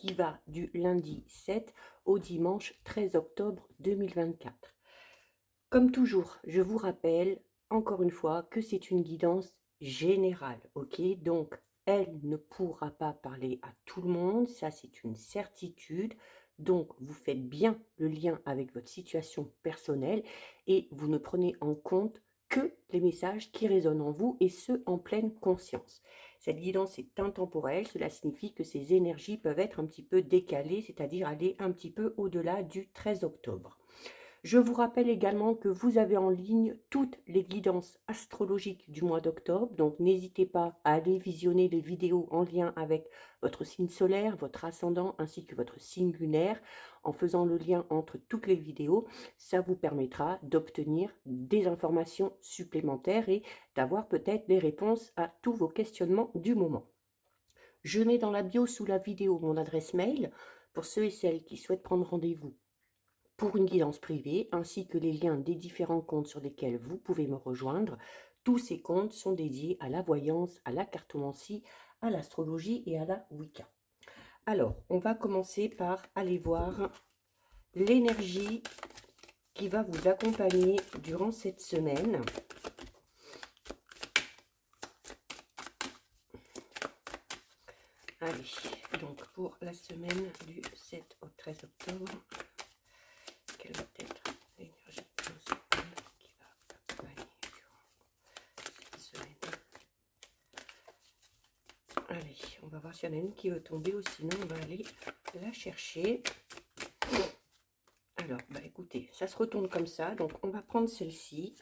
qui va du lundi 7 au dimanche 13 octobre 2024. Comme toujours, je vous rappelle encore une fois que c'est une guidance générale, ok? Donc, elle ne pourra pas parler à tout le monde, ça c'est une certitude. Donc, vous faites bien le lien avec votre situation personnelle et vous ne prenez en compte que les messages qui résonnent en vous et ce, en pleine conscience. Cette guidance est intemporelle, cela signifie que ces énergies peuvent être un petit peu décalées, c'est-à-dire aller un petit peu au-delà du 13 octobre. Je vous rappelle également que vous avez en ligne toutes les guidances astrologiques du mois d'octobre, donc n'hésitez pas à aller visionner les vidéos en lien avec votre signe solaire, votre ascendant ainsi que votre signe lunaire. En faisant le lien entre toutes les vidéos, ça vous permettra d'obtenir des informations supplémentaires et d'avoir peut-être des réponses à tous vos questionnements du moment. Je mets dans la bio sous la vidéo mon adresse mail pour ceux et celles qui souhaitent prendre rendez-vous pour une guidance privée, ainsi que les liens des différents comptes sur lesquels vous pouvez me rejoindre. Tous ces comptes sont dédiés à la voyance, à la cartomancie, à l'astrologie et à la Wicca. Alors, on va commencer par aller voir l'énergie qui va vous accompagner durant cette semaine. Allez, donc pour la semaine du 7 au 13 octobre, quelle va être l'énergie principale qui va accompagner durant cette semaine? Allez, on va voir s'il y en a une qui veut tomber ou sinon on va aller la chercher. Alors, bah écoutez, ça se retourne comme ça, donc on va prendre celle-ci.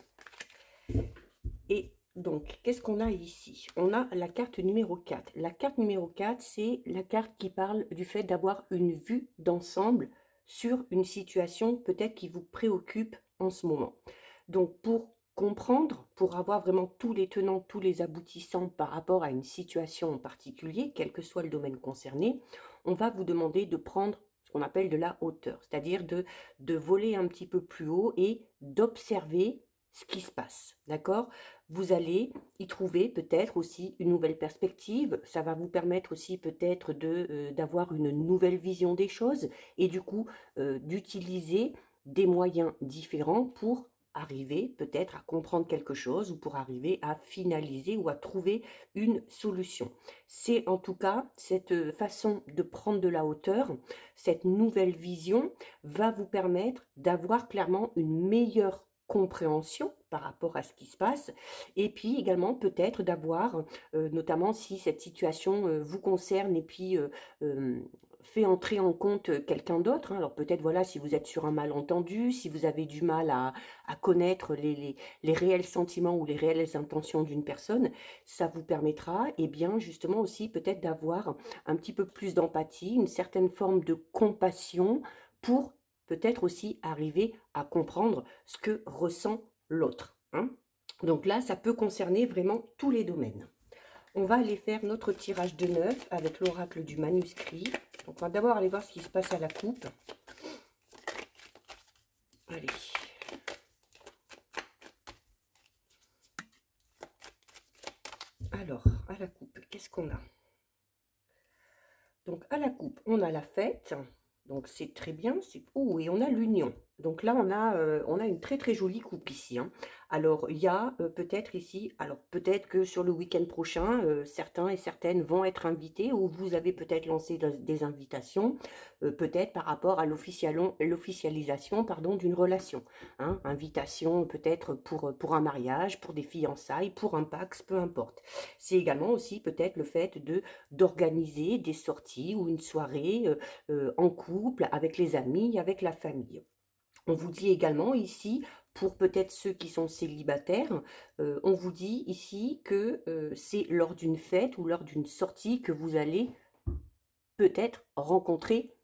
Et donc, qu'est-ce qu'on a ici? On a la carte numéro 4. La carte numéro 4, c'est la carte qui parle du fait d'avoir une vue d'ensemble sur une situation peut-être qui vous préoccupe en ce moment. Donc, pour comprendre, pour avoir vraiment tous les tenants, tous les aboutissants par rapport à une situation en particulier, quel que soit le domaine concerné, on va vous demander de prendre ce qu'on appelle de la hauteur, c'est-à-dire de voler un petit peu plus haut et d'observer ce qui se passe, d'accord? Vous allez y trouver peut-être aussi une nouvelle perspective, ça va vous permettre aussi peut-être d'avoir une nouvelle vision des choses et du coup d'utiliser des moyens différents pour arriver peut-être à comprendre quelque chose ou pour arriver à finaliser ou à trouver une solution. C'est en tout cas cette façon de prendre de la hauteur, cette nouvelle vision va vous permettre d'avoir clairement une meilleure compréhension par rapport à ce qui se passe et puis également peut-être d'avoir notamment si cette situation vous concerne et puis fait entrer en compte quelqu'un d'autre, hein. Alors peut-être voilà si vous êtes sur un malentendu, si vous avez du mal à connaître les réels sentiments ou les réelles intentions d'une personne, ça vous permettra et bien justement aussi peut-être d'avoir un petit peu plus d'empathie, une certaine forme de compassion pour peut-être aussi arriver à comprendre ce que ressent l'autre, hein. Donc là, ça peut concerner vraiment tous les domaines. On va aller faire notre tirage de 9 avec l'oracle du manuscrit. Donc on va d'abord aller voir ce qui se passe à la coupe. Allez. Alors, à la coupe, qu'est-ce qu'on a? Donc à la coupe, on a la fête. Donc c'est très bien. Oh, et on a l'union. Donc là, on a une très très jolie coupe ici, hein. Alors, il y a peut-être ici, alors peut-être que sur le week-end prochain, certains et certaines vont être invités ou vous avez peut-être lancé des invitations, peut-être par rapport à l'officialisation d'une relation, hein. Invitation peut-être pour un mariage, pour des fiançailles, pour un Pacs, peu importe. C'est également aussi peut-être le fait d'organiser des sorties ou une soirée en couple, avec les amis, avec la famille. On vous dit également ici, pour peut-être ceux qui sont célibataires, on vous dit ici que c'est lors d'une fête ou lors d'une sortie que vous allez peut-être rencontrer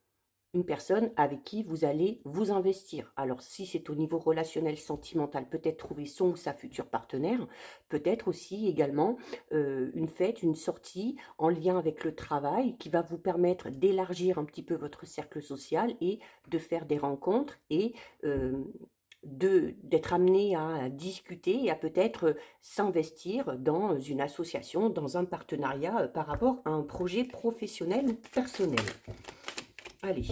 une personne avec qui vous allez vous investir. Alors si c'est au niveau relationnel, sentimental, peut-être trouver son ou sa future partenaire, peut-être aussi également une fête, une sortie en lien avec le travail qui va vous permettre d'élargir un petit peu votre cercle social et de faire des rencontres et d'être amené à discuter et à peut-être s'investir dans une association, dans un partenariat par rapport à un projet professionnel ou personnel. Allez,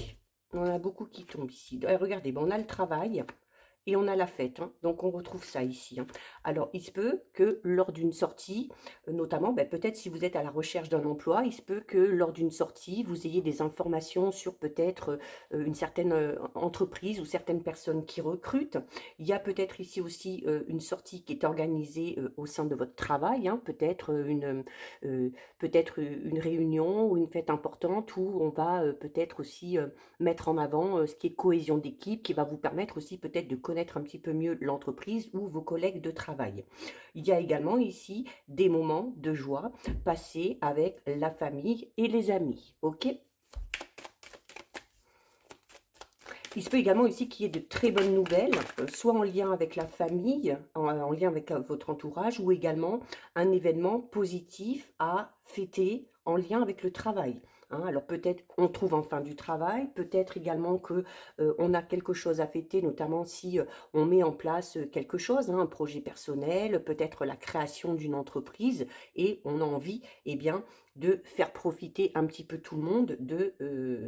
on en a beaucoup qui tombent ici. Regardez, bon, on a le travail. Et on a la fête, hein. Donc on retrouve ça ici, hein. Alors, il se peut que lors d'une sortie, notamment, ben, peut-être si vous êtes à la recherche d'un emploi, il se peut que lors d'une sortie, vous ayez des informations sur peut-être une certaine entreprise ou certaines personnes qui recrutent. Il y a peut-être ici aussi une sortie qui est organisée au sein de votre travail, hein. Peut-être une réunion ou une fête importante où on va peut-être aussi mettre en avant ce qui est cohésion d'équipe, qui va vous permettre aussi peut-être de connaître un petit peu mieux l'entreprise ou vos collègues de travail. Il y a également ici des moments de joie passés avec la famille et les amis. Ok ? Il se peut également ici qu'il y ait de très bonnes nouvelles, soit en lien avec la famille, en lien avec votre entourage, ou également un événement positif à fêter en lien avec le travail. Hein, alors peut-être on trouve enfin du travail, peut-être également que on a quelque chose à fêter, notamment si on met en place quelque chose, hein, un projet personnel, peut-être la création d'une entreprise, et on a envie, eh bien, de faire profiter un petit peu tout le monde de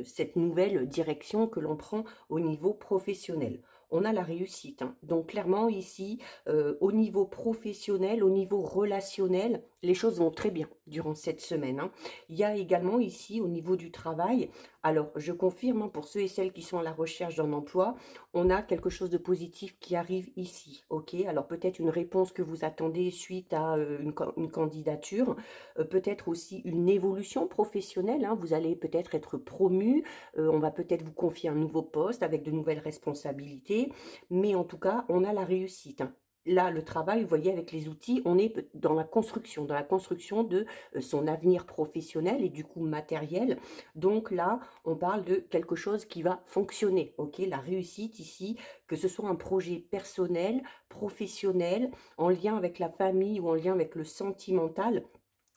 cette nouvelle direction que l'on prend au niveau professionnel. On a la réussite, hein. Donc clairement ici, au niveau professionnel, au niveau relationnel, les choses vont très bien durant cette semaine, hein. Il y a également ici au niveau du travail, alors je confirme, hein, pour ceux et celles qui sont à la recherche d'un emploi, on a quelque chose de positif qui arrive ici, ok? Alors peut-être une réponse que vous attendez suite à une candidature, peut-être aussi une évolution professionnelle, hein. Vous allez peut-être être promu, on va peut-être vous confier un nouveau poste avec de nouvelles responsabilités, mais en tout cas, on a la réussite, hein. Là, le travail, vous voyez, avec les outils, on est dans la construction de son avenir professionnel et du coup matériel. Donc là, on parle de quelque chose qui va fonctionner, ok? La réussite ici, que ce soit un projet personnel, professionnel, en lien avec la famille ou en lien avec le sentimental,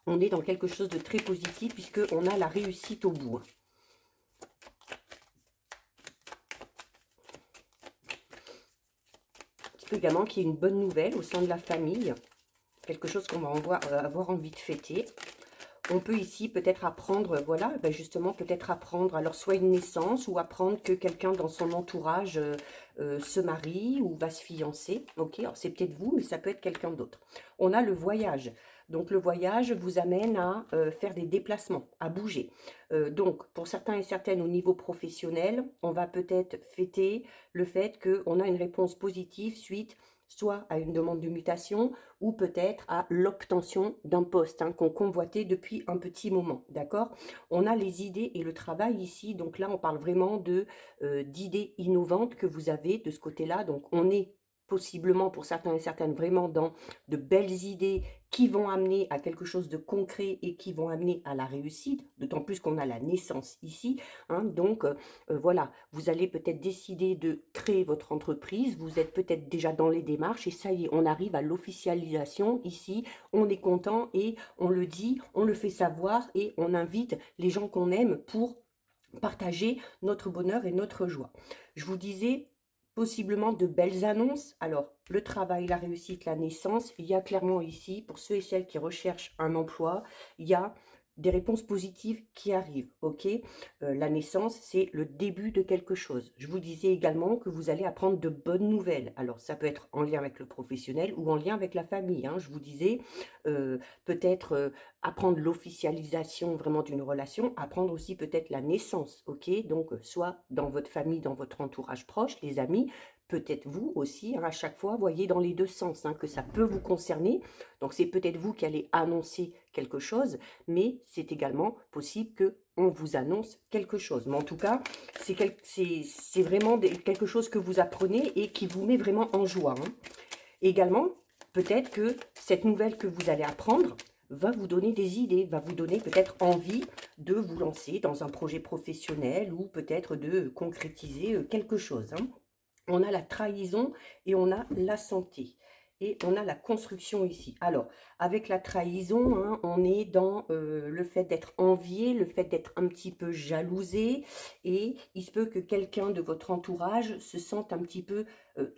on est dans quelque chose de très positif puisqu'on a la réussite au bout. Il peut également qu'il y ait une bonne nouvelle au sein de la famille, quelque chose qu'on va avoir envie de fêter. On peut ici peut-être apprendre, voilà, ben justement peut-être apprendre alors soit une naissance ou apprendre que quelqu'un dans son entourage se marie ou va se fiancer. Ok, alors c'est peut-être vous, mais ça peut être quelqu'un d'autre. On a le voyage. Donc le voyage vous amène à faire des déplacements, à bouger. Donc pour certains et certaines au niveau professionnel, on va peut-être fêter le fait qu'on a une réponse positive suite soit à une demande de mutation ou peut-être à l'obtention d'un poste, hein, qu'on convoitait depuis un petit moment, d'accord? On a les idées et le travail ici, donc là on parle vraiment de d'idées innovantes que vous avez de ce côté-là, donc on est possiblement pour certains et certaines vraiment dans de belles idées qui vont amener à quelque chose de concret et qui vont amener à la réussite, d'autant plus qu'on a la naissance ici, hein. Donc voilà, vous allez peut-être décider de créer votre entreprise, vous êtes peut-être déjà dans les démarches et ça y est, on arrive à l'officialisation ici, on est content et on le dit, on le fait savoir et on invite les gens qu'on aime pour partager notre bonheur et notre joie. Je vous disais possiblement de belles annonces. Alors, le travail, la réussite, la naissance, il y a clairement ici, pour ceux et celles qui recherchent un emploi, il y a des réponses positives qui arrivent, ok? La naissance, c'est le début de quelque chose. Je vous disais également que vous allez apprendre de bonnes nouvelles. Alors, ça peut être en lien avec le professionnel ou en lien avec la famille, hein. Je vous disais, peut-être apprendre l'officialisation vraiment d'une relation, apprendre aussi peut-être la naissance, ok? Donc, soit dans votre famille, dans votre entourage proche, les amis, peut-être vous aussi, hein, à chaque fois, voyez dans les deux sens, hein, que ça peut vous concerner. Donc, c'est peut-être vous qui allez annoncer quelque chose, mais c'est également possible que on vous annonce quelque chose. Mais en tout cas, c'est vraiment quelque chose que vous apprenez et qui vous met vraiment en joie, hein. Également, peut-être que cette nouvelle que vous allez apprendre va vous donner des idées, va vous donner peut-être envie de vous lancer dans un projet professionnel ou peut-être de concrétiser quelque chose, hein. On a la trahison et on a la santé. Et on a la construction ici. Alors, avec la trahison, hein, on est dans le fait d'être envié, le fait d'être un petit peu jalousé. Et il se peut que quelqu'un de votre entourage se sente un petit peu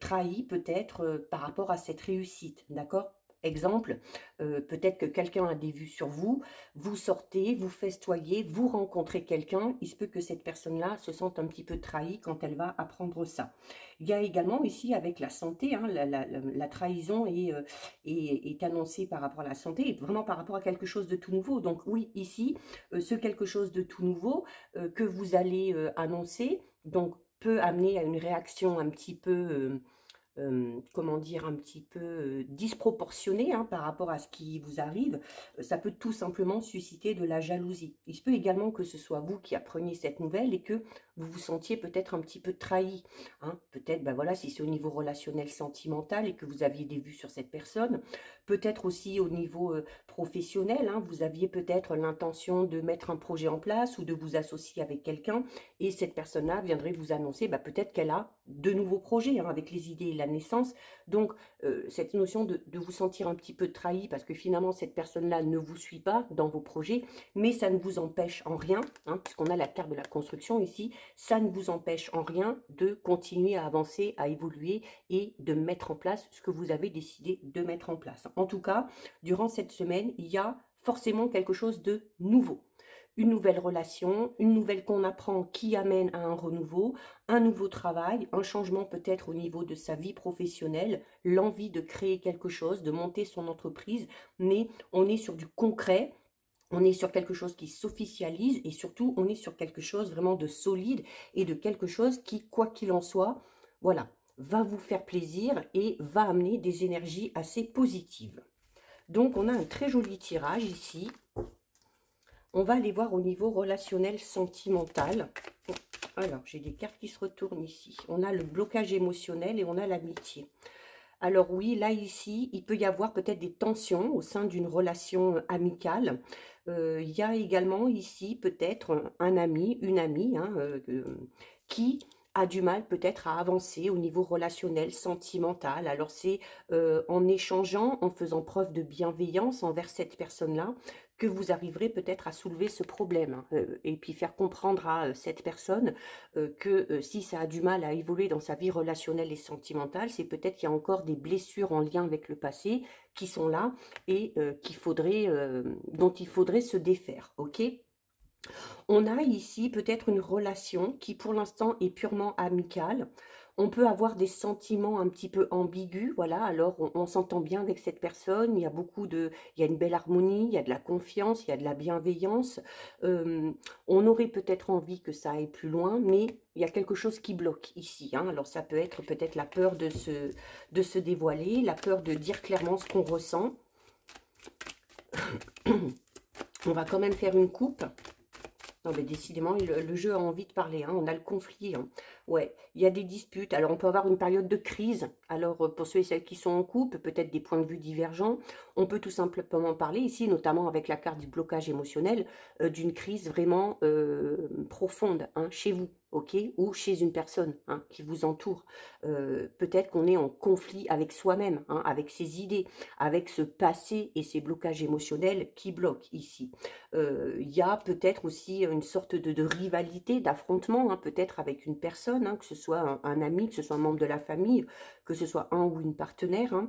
trahi, peut-être, par rapport à cette réussite. D'accord? Exemple, peut-être que quelqu'un a des vues sur vous, vous sortez, vous festoyez, vous rencontrez quelqu'un, il se peut que cette personne-là se sente un petit peu trahie quand elle va apprendre ça. Il y a également ici avec la santé, hein, la trahison est annoncée par rapport à la santé, et vraiment par rapport à quelque chose de tout nouveau. Donc oui, ici, ce quelque chose de tout nouveau que vous allez annoncer, donc peut amener à une réaction un petit peu comment dire, un petit peu disproportionné hein, par rapport à ce qui vous arrive, ça peut tout simplement susciter de la jalousie. Il se peut également que ce soit vous qui appreniez cette nouvelle et que vous vous sentiez peut-être un petit peu trahi. Hein. Peut-être, ben voilà, si c'est au niveau relationnel sentimental et que vous aviez des vues sur cette personne, peut-être aussi au niveau professionnel, hein, vous aviez peut-être l'intention de mettre un projet en place ou de vous associer avec quelqu'un et cette personne-là viendrait vous annoncer, ben, peut-être qu'elle a de nouveaux projets hein, avec les idées et la naissance. Donc, cette notion de vous sentir un petit peu trahi parce que finalement, cette personne-là ne vous suit pas dans vos projets, mais ça ne vous empêche en rien, hein, puisqu'on a la carte de la construction ici, ça ne vous empêche en rien de continuer à avancer, à évoluer et de mettre en place ce que vous avez décidé de mettre en place. En tout cas, durant cette semaine, il y a forcément quelque chose de nouveau. Une nouvelle relation, une nouvelle qu'on apprend qui amène à un renouveau, un nouveau travail, un changement peut-être au niveau de sa vie professionnelle, l'envie de créer quelque chose, de monter son entreprise, mais on est sur du concret, on est sur quelque chose qui s'officialise et surtout on est sur quelque chose vraiment de solide et de quelque chose qui, quoi qu'il en soit, voilà, va vous faire plaisir et va amener des énergies assez positives. Donc on a un très joli tirage ici. On va aller voir au niveau relationnel sentimental. Alors, j'ai des cartes qui se retournent ici. On a le blocage émotionnel et on a l'amitié. Alors oui, là, ici, il peut y avoir peut-être des tensions au sein d'une relation amicale. Il y a également ici peut-être un ami, une amie, hein, qui a du mal peut-être à avancer au niveau relationnel, sentimental. Alors c'est en échangeant, en faisant preuve de bienveillance envers cette personne-là, que vous arriverez peut-être à soulever ce problème et puis faire comprendre à cette personne que si ça a du mal à évoluer dans sa vie relationnelle et sentimentale, c'est peut-être qu'il y a encore des blessures en lien avec le passé qui sont là et dont il faudrait se défaire, ok ? On a ici peut-être une relation qui pour l'instant est purement amicale. On peut avoir des sentiments un petit peu ambigus, voilà, alors on s'entend bien avec cette personne, il y a il y a une belle harmonie, il y a de la confiance, il y a de la bienveillance. On aurait peut-être envie que ça aille plus loin, mais il y a quelque chose qui bloque ici. Hein. Alors ça peut être peut-être la peur de se dévoiler, la peur de dire clairement ce qu'on ressent. On va quand même faire une coupe. Non, mais décidément, le jeu a envie de parler. Hein. On a le conflit. Hein. Ouais, il y a des disputes. Alors, on peut avoir une période de crise. Alors, pour ceux et celles qui sont en couple, peut-être des points de vue divergents. On peut tout simplement parler ici, notamment avec la carte du blocage émotionnel, d'une crise vraiment profonde hein, chez vous. Ok, ou chez une personne hein, qui vous entoure. Peut-être qu'on est en conflit avec soi-même, hein, avec ses idées, avec ce passé et ces blocages émotionnels qui bloquent ici. Il y a peut-être aussi une sorte de rivalité, d'affrontement, hein, peut-être avec une personne, hein, que ce soit un ami, que ce soit un membre de la famille, que ce soit un ou une partenaire. Hein.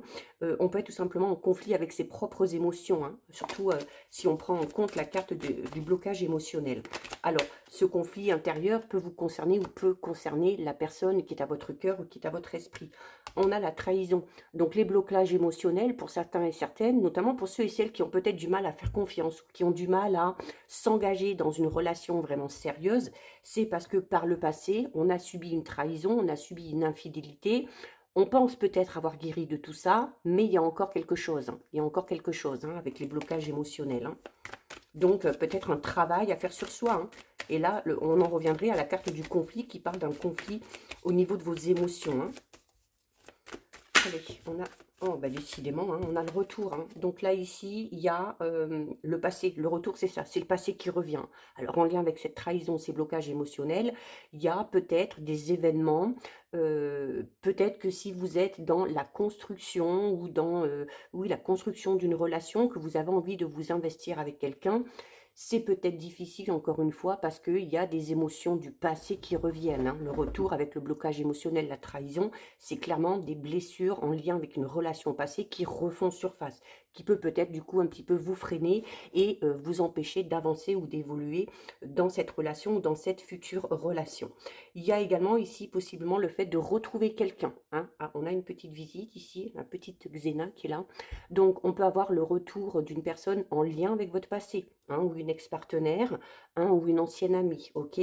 On peut être tout simplement en conflit avec ses propres émotions, hein, surtout si on prend en compte la carte du blocage émotionnel. Alors, ce conflit intérieur peut vous concerner ou peut concerner la personne qui est à votre cœur ou qui est à votre esprit. On a la trahison. Donc, les blocages émotionnels, pour certains et certaines, notamment pour ceux et celles qui ont peut-être du mal à faire confiance, ou qui ont du mal à s'engager dans une relation vraiment sérieuse, c'est parce que par le passé, on a subi une trahison, on a subi une infidélité. On pense peut-être avoir guéri de tout ça, mais il y a encore quelque chose. Hein. Il y a encore quelque chose hein, avec les blocages émotionnels. Hein. Donc, peut-être un travail à faire sur soi. Hein. Et là, on en reviendrait à la carte du conflit qui parle d'un conflit au niveau de vos émotions. Hein. Allez, on a... Oh, bah décidément, hein, on a le retour. Hein. Donc là, ici, il y a le passé. Le retour, c'est ça. C'est le passé qui revient. Alors, en lien avec cette trahison, ces blocages émotionnels, il y a peut-être des événements. Peut-être que si vous êtes dans la construction ou dans oui, la construction d'une relation, que vous avez envie de vous investir avec quelqu'un, C'est peut-être difficile, encore une fois, parce qu'il y a des émotions du passé qui reviennent. Hein. Le retour avec le blocage émotionnel, la trahison, c'est clairement des blessures en lien avec une relation passée qui refont surface, qui peut peut-être du coup un petit peu vous freiner et vous empêcher d'avancer ou d'évoluer dans cette relation ou dans cette future relation. Il y a également ici possiblement le fait de retrouver quelqu'un. Hein. Ah, on a une petite visite ici, la petite Xena qui est là. Donc on peut avoir le retour d'une personne en lien avec votre passé, hein, ou une ex-partenaire, hein, ou une ancienne amie, ok.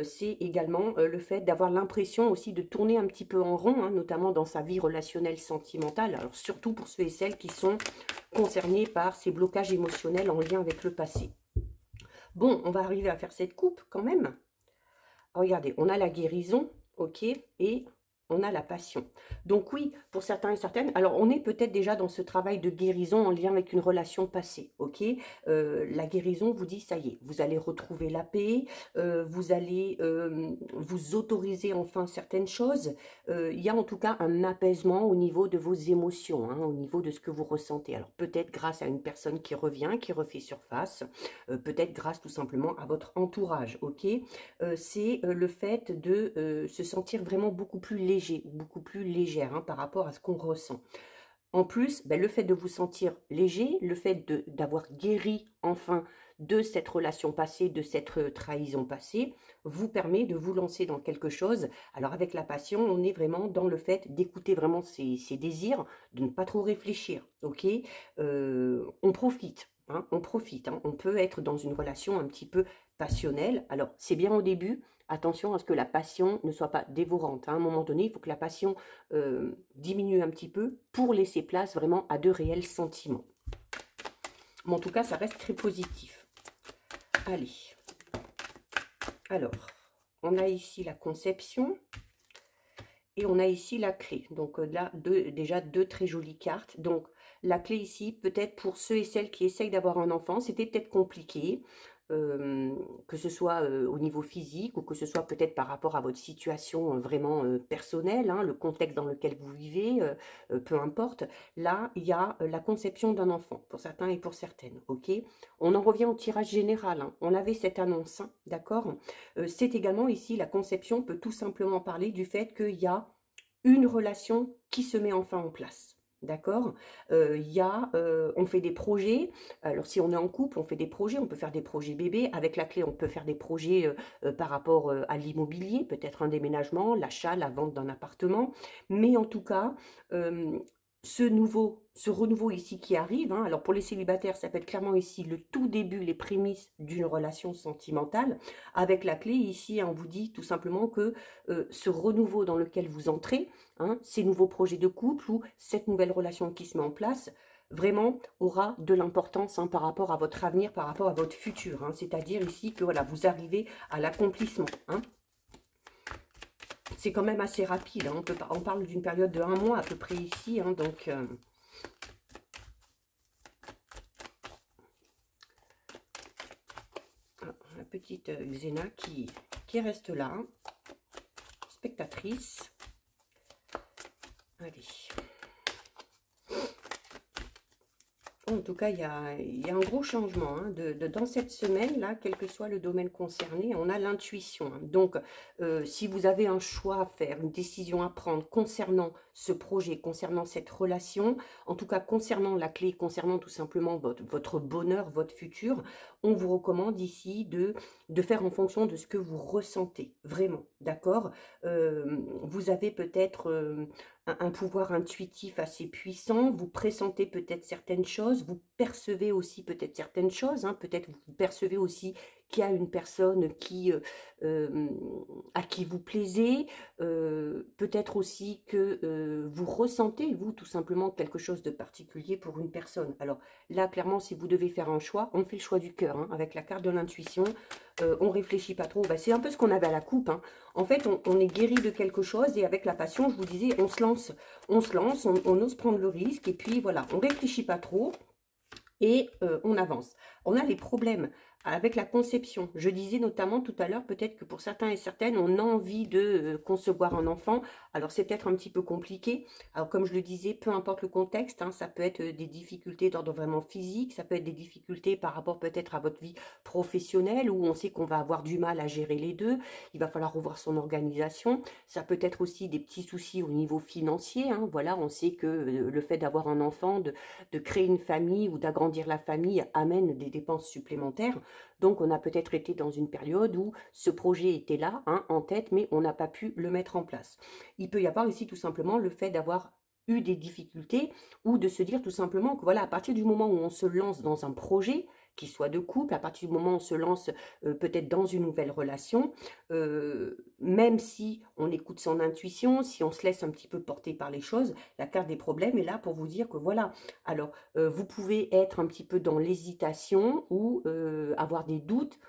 C'est également le fait d'avoir l'impression aussi de tourner un petit peu en rond, hein, notamment dans sa vie relationnelle sentimentale, alors surtout pour ceux et celles qui sont concernés par ces blocages émotionnels en lien avec le passé. Bon, on va arriver à faire cette coupe quand même. Regardez, on a la guérison, ok, et on a la passion. Donc oui, pour certains et certaines, alors on est peut-être déjà dans ce travail de guérison en lien avec une relation passée, ok. La guérison vous dit, ça y est, vous allez retrouver la paix, vous allez vous autoriser enfin certaines choses. Il y a en tout cas un apaisement au niveau de vos émotions, hein, au niveau de ce que vous ressentez. Alors peut-être grâce à une personne qui revient, qui refait surface, peut-être grâce tout simplement à votre entourage, ok. C'est le fait de se sentir vraiment beaucoup plus léger, beaucoup plus légère, hein, par rapport à ce qu'on ressent. En plus, ben, le fait de vous sentir léger, le fait d'avoir guéri enfin de cette relation passée, de cette trahison passée, vous permet de vous lancer dans quelque chose. Alors avec la passion, on est vraiment dans le fait d'écouter vraiment ses désirs, de ne pas trop réfléchir, ok. On profite. Hein, on profite, hein. On peut être dans une relation un petit peu passionnelle. Alors, c'est bien au début. Attention à ce que la passion ne soit pas dévorante. Hein. À un moment donné, il faut que la passion diminue un petit peu pour laisser place vraiment à de réels sentiments. Mais en tout cas, ça reste très positif. Allez. Alors, on a ici la conception. Et on a ici la clé. Donc là, déjà deux très jolies cartes. Donc la clé ici, peut-être pour ceux et celles qui essayent d'avoir un enfant, c'était peut-être compliqué. Que ce soit au niveau physique ou que ce soit peut-être par rapport à votre situation vraiment personnelle, hein, le contexte dans lequel vous vivez, peu importe. Là, il y a la conception d'un enfant, pour certains et pour certaines, ok. On en revient au tirage général, hein. On avait cette annonce, hein, d'accord. C'est également ici, la conception peut tout simplement parler du fait qu'il y a une relation qui se met enfin en place. D'accord. On fait des projets. Alors, si on est en couple, on fait des projets. On peut faire des projets bébés. Avec la clé, on peut faire des projets par rapport à l'immobilier, peut-être un déménagement, l'achat, la vente d'un appartement. Mais en tout cas, ce renouveau ici qui arrive, hein, alors pour les célibataires, ça peut être clairement ici le tout début, les prémices d'une relation sentimentale. Avec la clé ici, on vous dit tout simplement que ce renouveau dans lequel vous entrez, hein, ces nouveaux projets de couple ou cette nouvelle relation qui se met en place, vraiment aura de l'importance, hein, par rapport à votre avenir, par rapport à votre futur. Hein. C'est-à-dire ici que voilà, vous arrivez à l'accomplissement. Hein. C'est quand même assez rapide. Hein. On parle d'une période de 1 mois à peu près ici. Hein, donc, la petite Xena qui reste là. Spectatrice. Allez. En tout cas, il y a un gros changement, hein, dans cette semaine-là, quel que soit le domaine concerné, on a l'intuition. Hein. Donc, si vous avez un choix à faire, une décision à prendre concernant ce projet, concernant cette relation, en tout cas concernant la clé, concernant tout simplement votre bonheur, votre futur, on vous recommande ici de faire en fonction de ce que vous ressentez, vraiment, d'accord. Vous avez peut-être un pouvoir intuitif assez puissant, vous pressentez peut-être certaines choses, vous percevez aussi peut-être certaines choses, hein, peut-être vous percevez aussi qu'il y a une personne à qui vous plaisez, peut-être aussi que vous ressentez, vous, tout simplement quelque chose de particulier pour une personne. Alors là, clairement, si vous devez faire un choix, on fait le choix du cœur, hein, avec la carte de l'intuition, on ne réfléchit pas trop. Bah, c'est un peu ce qu'on avait à la coupe. Hein. En fait, on est guéri de quelque chose et avec la passion, je vous disais, on se lance, on ose prendre le risque et puis voilà, on ne réfléchit pas trop. Et on avance. On a les problèmes avec la conception. Je disais notamment tout à l'heure, peut-être que pour certains et certaines, on a envie de concevoir un enfant. Alors, c'est peut-être un petit peu compliqué. Alors, comme je le disais, peu importe le contexte, hein, ça peut être des difficultés d'ordre vraiment physique, ça peut être des difficultés par rapport peut-être à votre vie professionnelle, où on sait qu'on va avoir du mal à gérer les deux. Il va falloir revoir son organisation. Ça peut être aussi des petits soucis au niveau financier. Hein. Voilà, on sait que le fait d'avoir un enfant, de créer une famille ou d'agrandir la famille amène des dépenses supplémentaires. Donc, on a peut-être été dans une période où ce projet était là, hein, en tête, mais on n'a pas pu le mettre en place. Il peut y avoir ici tout simplement le fait d'avoir eu des difficultés ou de se dire tout simplement que voilà, à partir du moment où on se lance dans un projet, qu'il soit de couple, à partir du moment où on se lance peut-être dans une nouvelle relation, même si on écoute son intuition, si on se laisse un petit peu porter par les choses, la carte des problèmes est là pour vous dire que voilà, alors vous pouvez être un petit peu dans l'hésitation ou avoir des doutes.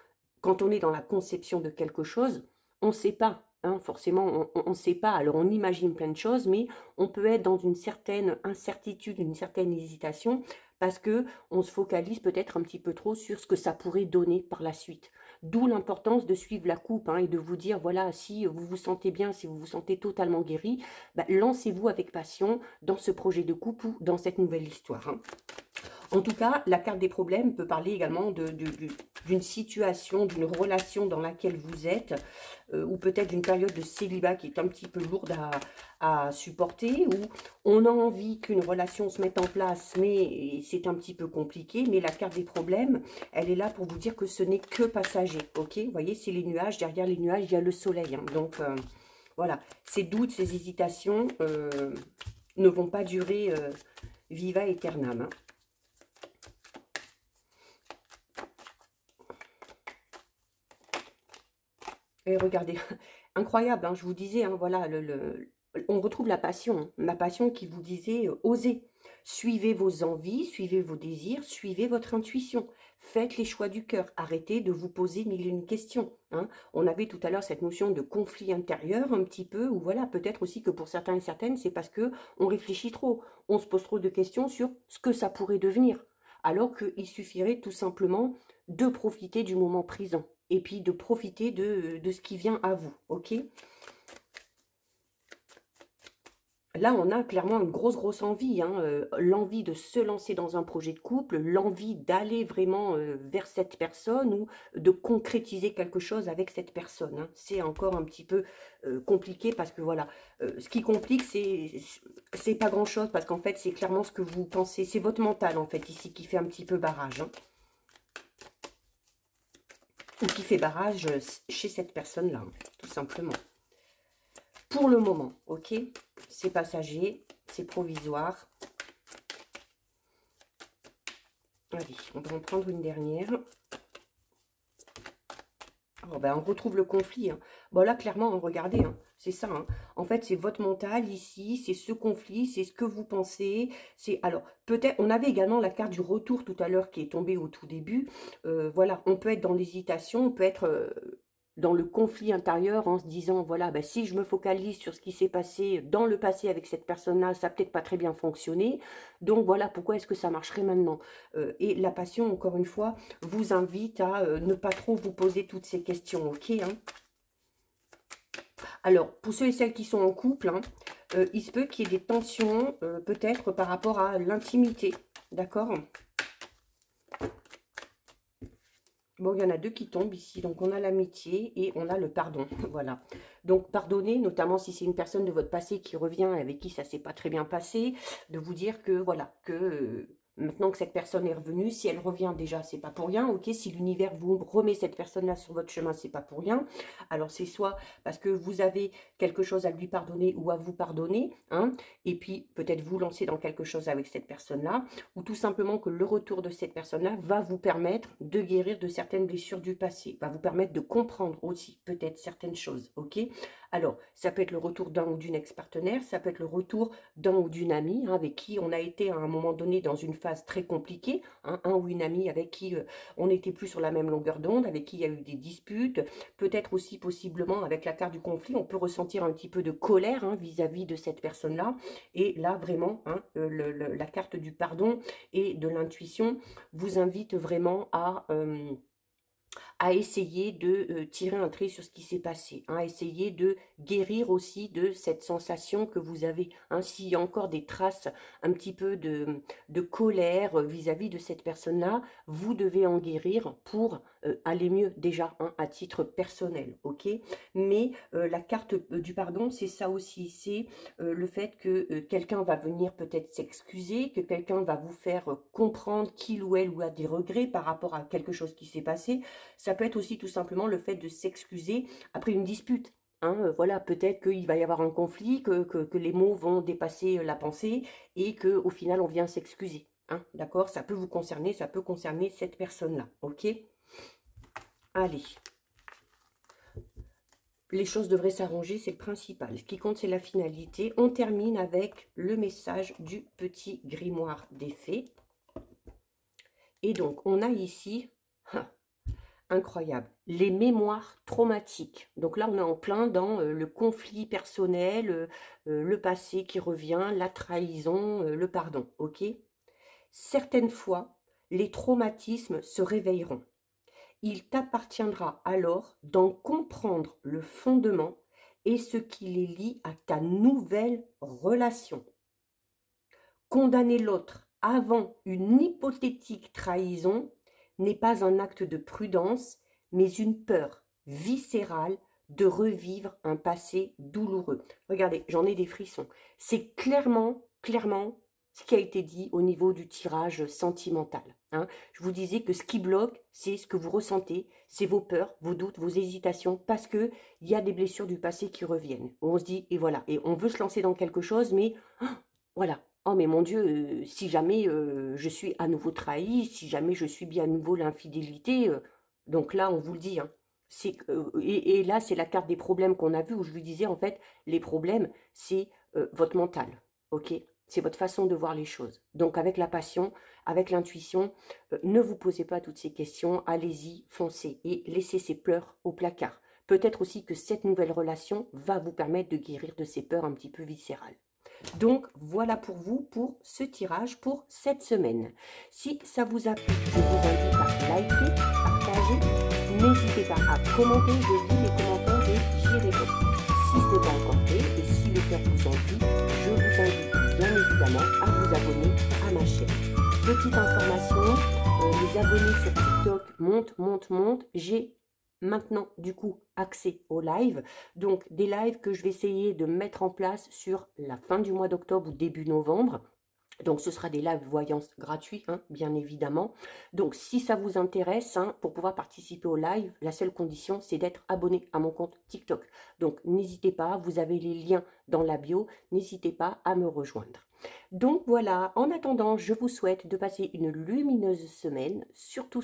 Quand on est dans la conception de quelque chose, on ne sait pas. Hein, forcément, on ne sait pas. Alors, on imagine plein de choses, mais on peut être dans une certaine incertitude, une certaine hésitation, parce que on se focalise peut-être un petit peu trop sur ce que ça pourrait donner par la suite. D'où l'importance de suivre la coupe, hein, et de vous dire, voilà, si vous vous sentez bien, si vous vous sentez totalement guéri, bah, lancez-vous avec passion dans ce projet de couple ou dans cette nouvelle histoire. Hein. En tout cas, la carte des problèmes peut parler également d'une situation, d'une relation dans laquelle vous êtes, ou peut-être d'une période de célibat qui est un petit peu lourde à supporter, où on a envie qu'une relation se mette en place, mais c'est un petit peu compliqué. Mais la carte des problèmes, elle est là pour vous dire que ce n'est que passager, ok? Vous voyez, c'est les nuages, derrière les nuages, il y a le soleil. Hein. Donc, voilà, ces doutes, ces hésitations ne vont pas durer viva aeternam. Hein. Et regardez, incroyable, hein, je vous disais, hein, voilà, on retrouve la passion qui vous disait osez, suivez vos envies, suivez vos désirs, suivez votre intuition, faites les choix du cœur, arrêtez de vous poser mille et une questions. Hein. On avait tout à l'heure cette notion de conflit intérieur un petit peu, ou voilà, peut-être aussi que pour certains et certaines, c'est parce que on réfléchit trop, on se pose trop de questions sur ce que ça pourrait devenir, alors qu'il suffirait tout simplement de profiter du moment présent et puis de profiter de ce qui vient à vous, ok? Là, on a clairement une grosse envie, hein, l'envie de se lancer dans un projet de couple, l'envie d'aller vraiment vers cette personne ou de concrétiser quelque chose avec cette personne. Hein. C'est encore un petit peu compliqué parce que voilà, ce qui complique, c'est pas grand-chose parce qu'en fait, c'est clairement ce que vous pensez, c'est votre mental en fait ici qui fait un petit peu barrage. Hein. Ou qui fait barrage chez cette personne-là, hein, tout simplement. Pour le moment, ok, c'est passager, c'est provisoire. Allez, on va en prendre une dernière. Oh, ben, on retrouve le conflit. Hein. Bon, là, clairement, regardez, hein, c'est ça. Hein. En fait, c'est votre mental ici, c'est ce conflit, c'est ce que vous pensez. Alors, peut-être, on avait également la carte du retour tout à l'heure qui est tombée au tout début. Voilà, on peut être dans l'hésitation, on peut être dans le conflit intérieur en se disant, voilà, bah, si je me focalise sur ce qui s'est passé dans le passé avec cette personne-là, ça n'a peut-être pas très bien fonctionné. Donc voilà, pourquoi est-ce que ça marcherait maintenant? Et la passion, encore une fois, vous invite à ne pas trop vous poser toutes ces questions, ok, hein. Alors, pour ceux et celles qui sont en couple, hein, il se peut qu'il y ait des tensions, peut-être par rapport à l'intimité, d'accord? Bon, il y en a deux qui tombent ici. Donc, on a l'amitié et on a le pardon. Voilà. Donc, pardonnez, notamment si c'est une personne de votre passé qui revient, avec qui ça s'est pas très bien passé, de vous dire que, voilà, que maintenant que cette personne est revenue, si elle revient déjà, c'est pas pour rien, ok? Si l'univers vous remet cette personne-là sur votre chemin, c'est pas pour rien. Alors, c'est soit parce que vous avez quelque chose à lui pardonner ou à vous pardonner, hein, et puis peut-être vous lancer dans quelque chose avec cette personne-là, ou tout simplement que le retour de cette personne-là va vous permettre de guérir de certaines blessures du passé, va vous permettre de comprendre aussi peut-être certaines choses, ok? Alors, ça peut être le retour d'un ou d'une ex-partenaire, ça peut être le retour d'un ou d'une amie, hein, avec qui on a été à un moment donné dans une phase très compliquée, hein, un ou une amie avec qui on n'était plus sur la même longueur d'onde, avec qui il y a eu des disputes, peut-être aussi possiblement avec la carte du conflit, on peut ressentir un petit peu de colère hein, vis-à-vis de cette personne-là, et là vraiment, hein, la carte du pardon et de l'intuition vous invite vraiment à à essayer de tirer un trait sur ce qui s'est passé, hein, à essayer de guérir aussi de cette sensation que vous avez. Hein, s'il y a encore des traces un petit peu de colère vis-à-vis de cette personne-là, vous devez en guérir pour aller mieux déjà, hein, à titre personnel, ok? Mais la carte du pardon, c'est ça aussi, c'est le fait que quelqu'un va venir peut-être s'excuser, que quelqu'un va vous faire comprendre qu'il ou elle ou a des regrets par rapport à quelque chose qui s'est passé. Ça peut être aussi tout simplement le fait de s'excuser après une dispute. Hein, voilà, peut-être qu'il va y avoir un conflit, que les mots vont dépasser la pensée et qu'au final on vient s'excuser. Hein, d'accord? Ça peut vous concerner, ça peut concerner cette personne-là. Ok? Allez. Les choses devraient s'arranger, c'est le principal. Ce qui compte, c'est la finalité. On termine avec le message du petit grimoire des fées. Et donc, on a ici... incroyable. Les mémoires traumatiques. Donc là, on est en plein dans le conflit personnel, le passé qui revient, la trahison, le pardon. Ok? Certaines fois, les traumatismes se réveilleront. Il t'appartiendra alors d'en comprendre le fondement et ce qui les lie à ta nouvelle relation. Condamner l'autre avant une hypothétique trahison n'est pas un acte de prudence, mais une peur viscérale de revivre un passé douloureux. Regardez, j'en ai des frissons. C'est clairement ce qui a été dit au niveau du tirage sentimental. Hein. Je vous disais que ce qui bloque, c'est ce que vous ressentez, c'est vos peurs, vos doutes, vos hésitations, parce qu'il y a des blessures du passé qui reviennent. On se dit, et voilà, et on veut se lancer dans quelque chose, mais voilà. Oh mais mon Dieu, si jamais je suis à nouveau trahi, si jamais je subis à nouveau l'infidélité, donc là on vous le dit, hein, et là c'est la carte des problèmes qu'on a vu où je vous disais en fait les problèmes c'est votre mental, ok? C'est votre façon de voir les choses. Donc avec la passion, avec l'intuition, ne vous posez pas toutes ces questions, allez-y, foncez et laissez ces pleurs au placard. Peut-être aussi que cette nouvelle relation va vous permettre de guérir de ces peurs un petit peu viscérales. Donc, voilà pour vous, pour ce tirage, pour cette semaine. Si ça vous a plu, je vous invite à liker, partager. N'hésitez pas à commenter, je lis les commentaires et j'y réponds. Si ce n'est pas encore fait et si le cœur vous en dit, je vous invite bien évidemment à vous abonner à ma chaîne. Petite information, les abonnés sur TikTok montent. J'ai maintenant du coup accès aux lives, donc des lives que je vais essayer de mettre en place sur la fin du mois d'octobre ou début novembre. Donc ce sera des lives voyance gratuits, hein, bien évidemment. Donc si ça vous intéresse, hein, pour pouvoir participer au live, la seule condition c'est d'être abonné à mon compte TikTok. Donc n'hésitez pas, vous avez les liens dans la bio, n'hésitez pas à me rejoindre. Donc voilà, en attendant, je vous souhaite de passer une lumineuse semaine. Surtout,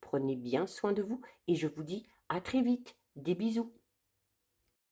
prenez bien soin de vous et je vous dis à très vite. Des bisous.